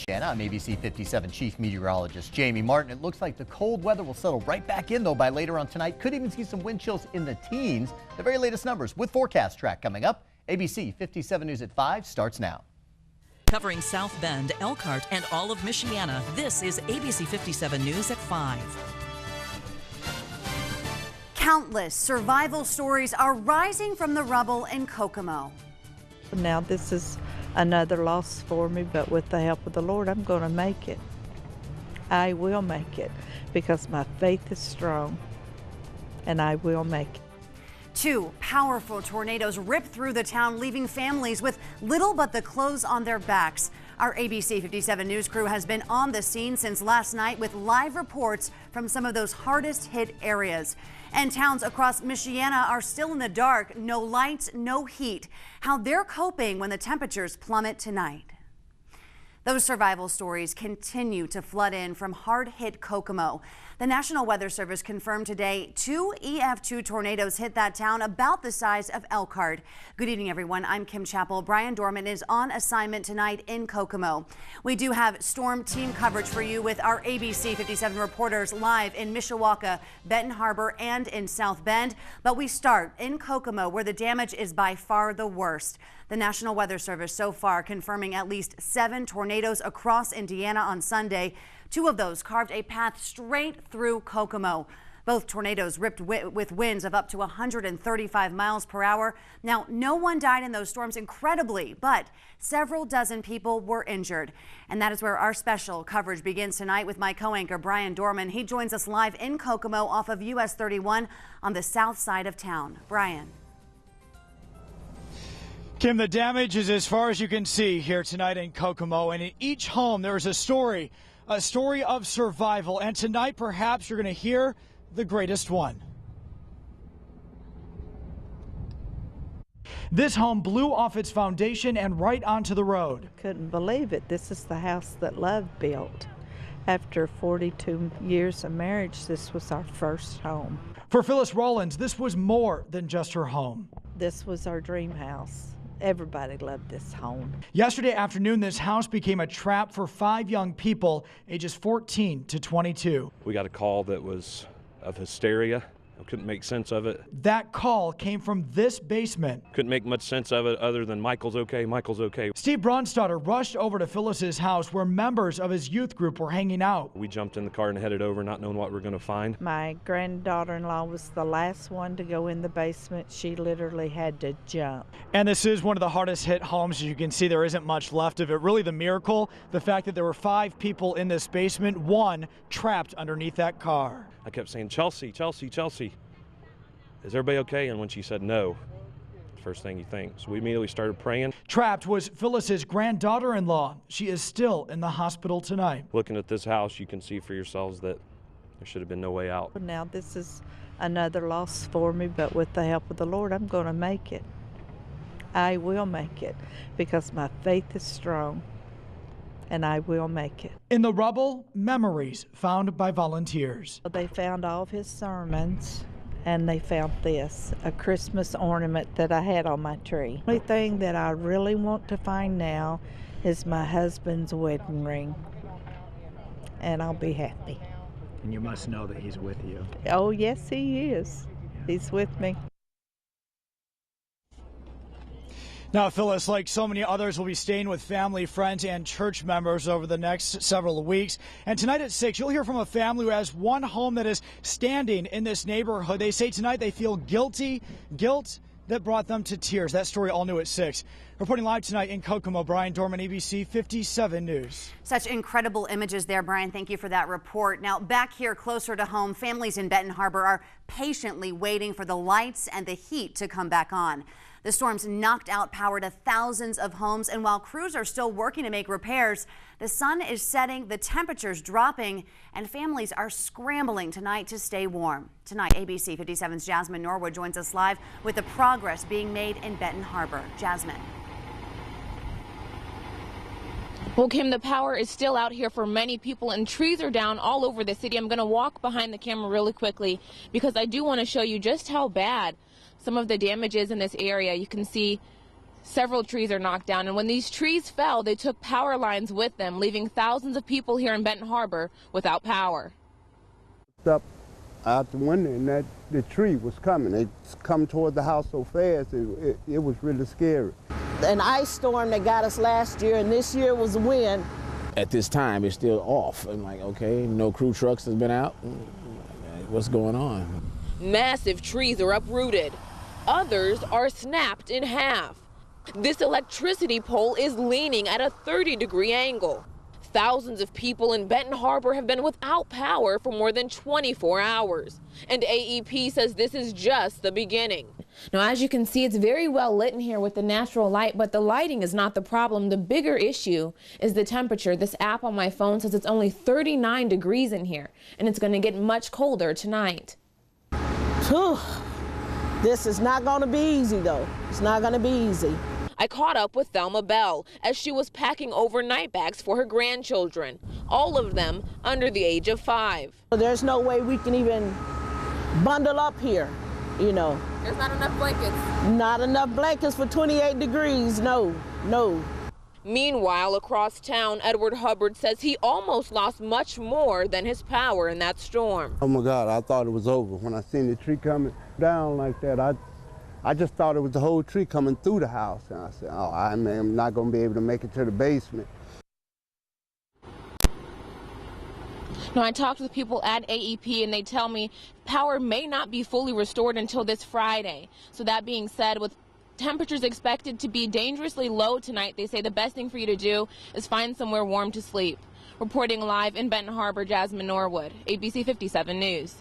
Michiana. I'm ABC 57 Chief Meteorologist Jamie Martin. It looks like the cold weather will settle right back in, though, by later on tonight. Could even see some wind chills in the teens. The very latest numbers with Forecast Track coming up. ABC 57 News at 5 starts now. Covering South Bend, Elkhart, and all of Michiana, this is ABC 57 News at 5. Countless survival stories are rising from the rubble in Kokomo. Now this is another loss for me, but with the help of the Lord, I'm going to make it. I will make it because my faith is strong, and I will make it. Two powerful tornadoes ripped through the town, leaving families with little but the clothes on their backs. Our ABC 57 News crew has been on the scene since last night with live reports from some of those hardest hit areas. And towns across Michiana are still in the dark, no lights, no heat. How they're coping when the temperatures plummet tonight. Those survival stories continue to flood in from hard-hit Kokomo. The National Weather Service confirmed today 2 EF2 tornadoes hit that town about the size of Elkhart. Good evening, everyone. I'm Kim Chappell. Brian Dorman is on assignment tonight in Kokomo. We do have storm team coverage for you with our ABC 57 reporters live in Mishawaka, Benton Harbor, and in South Bend. But we start in Kokomo, where the damage is by far the worst. The National Weather Service so far confirming at least 7 tornadoes across Indiana on Sunday. 2 of those carved a path straight through Kokomo. Both tornadoes ripped with winds of up to 135 miles per hour. Now, no one died in those storms, incredibly, but several dozen people were injured. And that is where our special coverage begins tonight with my co-anchor, Brian Dorman. He joins us live in Kokomo off of US 31 on the south side of town. Brian. Kim, the damage is as far as you can see here tonight in Kokomo, and in each home there is a story of survival, and tonight perhaps you're going to hear the greatest one. This home blew off its foundation and right onto the road. Couldn't believe it. This is the house that Love built. After 42 years of marriage, this was our first home. For Phyllis Rollins, this was more than just her home. This was our dream house. Everybody loved this home. Yesterday afternoon, this house became a trap for 5 young people, ages 14 to 22. We got a call that was of hysteria. I couldn't make sense of it. That call came from this basement. Couldn't make much sense of it other than Michael's okay, Michael's okay. Steve Brunstadter rushed over to Phyllis's house where members of his youth group were hanging out. We jumped in the car and headed over, not knowing what we were going to find. My granddaughter-in-law was the last one to go in the basement. She literally had to jump. And this is one of the hardest hit homes. As you can see, there isn't much left of it. Really the miracle, the fact that there were 5 people in this basement, 1 trapped underneath that car. I kept saying, Chelsea, Chelsea, Chelsea, is everybody okay? And when she said no, first thing you think. So we immediately started praying. Trapped was Phyllis's granddaughter-in-law. She is still in the hospital tonight. Looking at this house, you can see for yourselves that there should have been no way out. Now this is another loss for me, but with the help of the Lord, I'm going to make it. I will make it because my faith is strong, and I will make it. In the rubble, memories found by volunteers. They found all of his sermons, and they found this, a Christmas ornament that I had on my tree. The only thing that I really want to find now is my husband's wedding ring, and I'll be happy. And you must know that he's with you. Oh, yes, he is. He's with me. Now, Phyllis, like so many others, will be staying with family, friends, and church members over the next several weeks. And tonight at 6, you'll hear from a family who has one home that is standing in this neighborhood. They say tonight they feel guilt that brought them to tears. That story all new at 6. Reporting live tonight in Kokomo, Brian Dorman, ABC 57 News. Such incredible images there, Brian. Thank you for that report. Now, back here closer to home, families in Benton Harbor are patiently waiting for the lights and the heat to come back on. The storms knocked out power to thousands of homes, and while crews are still working to make repairs, the sun is setting, the temperatures dropping, and families are scrambling tonight to stay warm. Tonight, ABC 57's Jasmine Norwood joins us live with the progress being made in Benton Harbor. Jasmine. Well, Kim, the power is still out here for many people, and trees are down all over the city. I'm going to walk behind the camera really quickly because I do want to show you just how bad some of the damage is in this area. You can see Several trees are knocked down, and when these trees fell, they took power lines with them, leaving thousands of people here in Benton Harbor without power. Up out the window, and the tree was coming. It's come toward the house so fast, it was really scary. An ice storm that got us last year, and this year was wind. At this time, it's still off. I'm like, okay, no crew trucks has been out. What's going on? Massive trees are uprooted. Others are snapped in half. This electricity pole is leaning at a 30-degree angle. Thousands of people in Benton Harbor have been without power for more than 24 hours. And AEP says this is just the beginning. Now, as you can see, it's very well lit in here with the natural light, but the lighting is not the problem. The bigger issue is the temperature. This app on my phone says it's only 39 degrees in here, and it's going to get much colder tonight. Whew. This is not going to be easy, though. It's not going to be easy. I caught up with Thelma Bell as she was packing overnight bags for her grandchildren, all of them under the age of 5. There's no way we can even bundle up here, you know. There's not enough blankets. Not enough blankets for 28 degrees, no. Meanwhile, across town, Edward Hubbard says he almost lost much more than his power in that storm. Oh my God, I thought it was over. When I seen the tree coming down like that, I just thought it was the whole tree coming through the house. And I said, oh, I'm not going to be able to make it to the basement. Now, I talked with people at AEP, and they tell me power may not be fully restored until this Friday. So that being said, with temperatures expected to be dangerously low tonight, they say the best thing for you to do is find somewhere warm to sleep. Reporting live in Benton Harbor, Jasmine Norwood, ABC 57 News.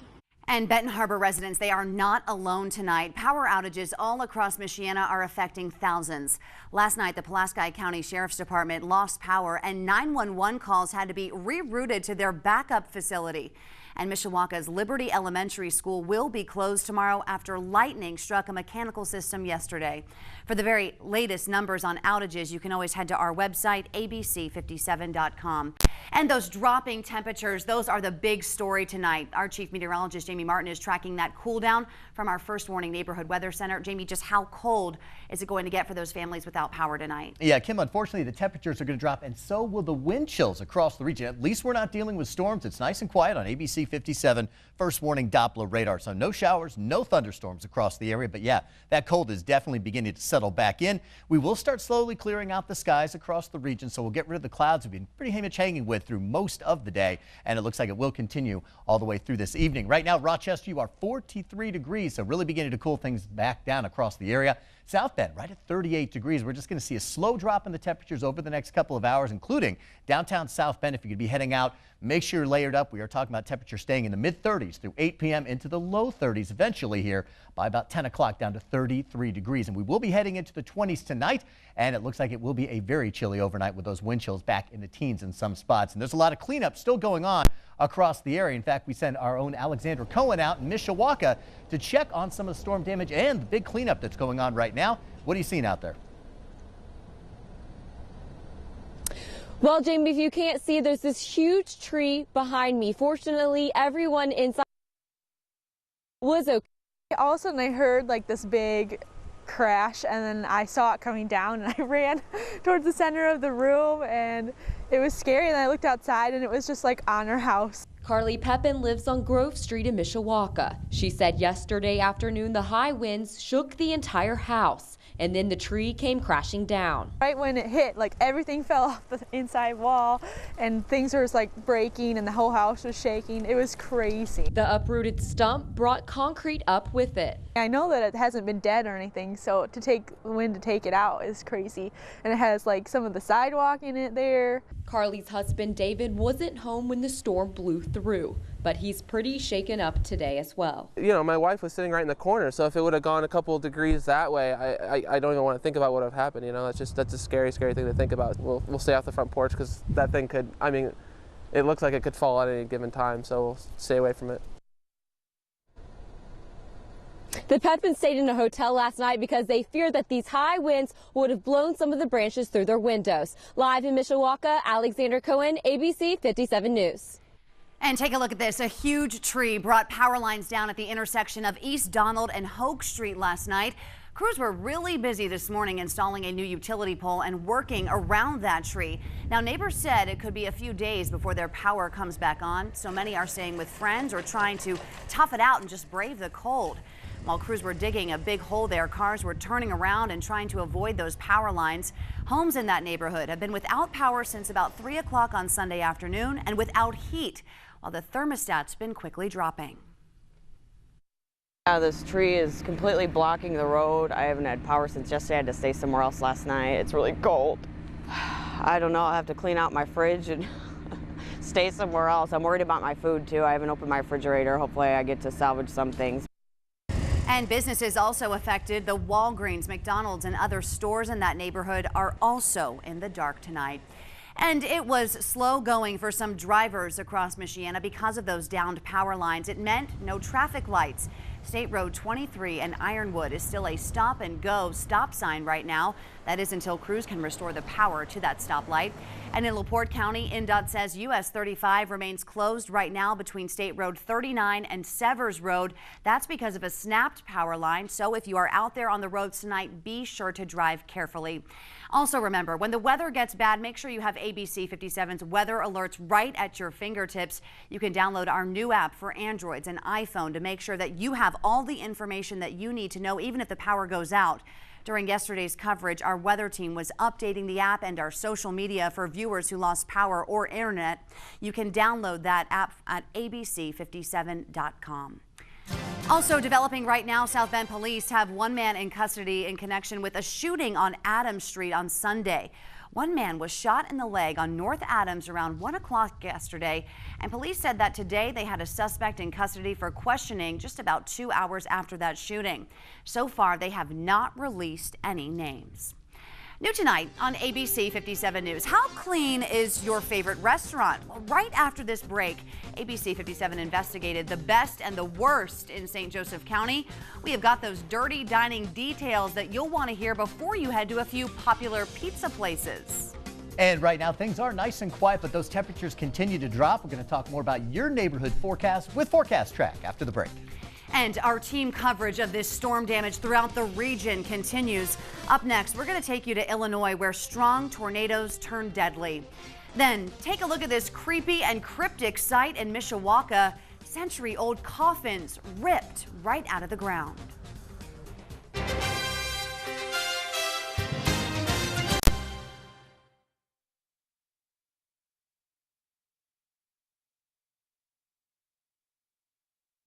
And Benton Harbor residents, they are not alone tonight. Power outages all across Michiana are affecting thousands. Last night, the Pulaski County Sheriff's Department lost power and 911 calls had to be rerouted to their backup facility. And Mishawaka's Liberty Elementary School will be closed tomorrow after lightning struck a mechanical system yesterday. For the very latest numbers on outages, you can always head to our website, abc57.com. And those dropping temperatures, those are the big story tonight. Our chief meteorologist, Jamie Martin, is tracking that cool down from our First Warning Neighborhood Weather Center. Jamie, just how cold is it going to get for those families without power tonight? Yeah, Kim, unfortunately, the temperatures are going to drop, and so will the wind chills across the region. At least we're not dealing with storms. It's nice and quiet on ABC 57 First Warning Doppler radar. So no showers, no thunderstorms across the area. But yeah, that cold is definitely beginning to settle back in. We will start slowly clearing out the skies across the region, so we'll get rid of the clouds we've been pretty much hanging with through most of the day, and it looks like it will continue all the way through this evening. Right now, Rochester, you are 43 degrees, so really beginning to cool things back down across the area. South Bend, right at 38 degrees. We're just going to see a slow drop in the temperatures over the next couple of hours, including downtown South Bend. If you could be heading out, make sure you're layered up. We are talking about temperatures staying in the mid-30s through 8 p.m. into the low 30s eventually here by about 10 o'clock down to 33 degrees. And we will be heading into the 20s tonight, and it looks like it will be a very chilly overnight with those wind chills back in the teens in some spots. And there's a lot of cleanup still going on across the area. In fact, we send our own Alexandra Cohen out in Mishawaka to check on some of the storm damage and the big cleanup that's going on right now. What are you seeing out there? Well, Jamie, if you can't see, there's this huge tree behind me. Fortunately, everyone inside was okay. All of a sudden I heard like this big crash, and then I saw it coming down, and I ran towards the center of the room, and it was scary. And I looked outside, and it was just like on our house. Carly Pepin lives on Grove Street in Mishawaka. She said yesterday afternoon the high winds shook the entire house, and then the tree came crashing down. Right when it hit, like everything fell off the inside wall, and things were like breaking, and the whole house was shaking. It was crazy. The uprooted stump brought concrete up with it. I know that it hasn't been dead or anything, so to take the wind to take it out is crazy. And it has like some of the sidewalk in it there. Carly's husband David wasn't home when the storm blew through, but he's pretty shaken up today as well. You know, my wife was sitting right in the corner, so if it would have gone a couple of degrees that way, I don't even want to think about what would have happened. You know, that's a scary thing to think about. We'll stay off the front porch because that thing could, I mean, it looks like it could fall at any given time, so we'll stay away from it. The Pepins stayed in a hotel last night because they feared that these high winds would have blown some of the branches through their windows. Live in Mishawaka, Alexander Cohen, ABC 57 News. And take a look at this. A huge tree brought power lines down at the intersection of East Donald and Hogue Street last night. Crews were really busy this morning installing a new utility pole and working around that tree. Now, neighbors said it could be a few days before their power comes back on, so many are staying with friends or trying to tough it out and just brave the cold. While crews were digging a big hole there, cars were turning around and trying to avoid those power lines. Homes in that neighborhood have been without power since about 3 o'clock on Sunday afternoon and without heat, while the thermostat's been quickly dropping. This tree is completely blocking the road. I haven't had power since yesterday. I had to stay somewhere else last night. It's really cold. I don't know. I'll have to clean out my fridge and stay somewhere else. I'm worried about my food too. I haven't opened my refrigerator. Hopefully I get to salvage some things. And businesses also affected. The Walgreens, McDonald's, and other stores in that neighborhood are also in the dark tonight. And it was slow going for some drivers across Michiana because of those downed power lines. It meant no traffic lights. State Road 23 and Ironwood is still a stop and go stop sign right now. That is until crews can restore the power to that stoplight. And in LaPorte County, INDOT says US 35 remains closed right now between State Road 39 and Severs Road. That's because of a snapped power line. So if you are out there on the roads tonight, be sure to drive carefully. Also remember, when the weather gets bad, make sure you have ABC 57's weather alerts right at your fingertips. You can download our new app for Androids and iPhone to make sure that you have all the information that you need to know, even if the power goes out. During yesterday's coverage, our weather team was updating the app and our social media for viewers who lost power or internet. You can download that app at abc57.com. Also developing right now, South Bend police have one man in custody in connection with a shooting on Adams Street on Sunday. One man was shot in the leg on North Adams around 1 o'clock yesterday, and police said that today they had a suspect in custody for questioning just about 2 hours after that shooting. So far, they have not released any names. New tonight on ABC 57 News, how clean is your favorite restaurant? Well, right after this break, ABC 57 investigated the best and the worst in St. Joseph County. We have got those dirty dining details that you'll want to hear before you head to a few popular pizza places. And right now things are nice and quiet, but those temperatures continue to drop. We're going to talk more about your neighborhood forecast with Forecast Track after the break. And our team coverage of this storm damage throughout the region continues. Up next, we're going to take you to Illinois, where strong tornadoes turn deadly. Then take a look at this creepy and cryptic sight in Mishawaka. Century-old coffins ripped right out of the ground.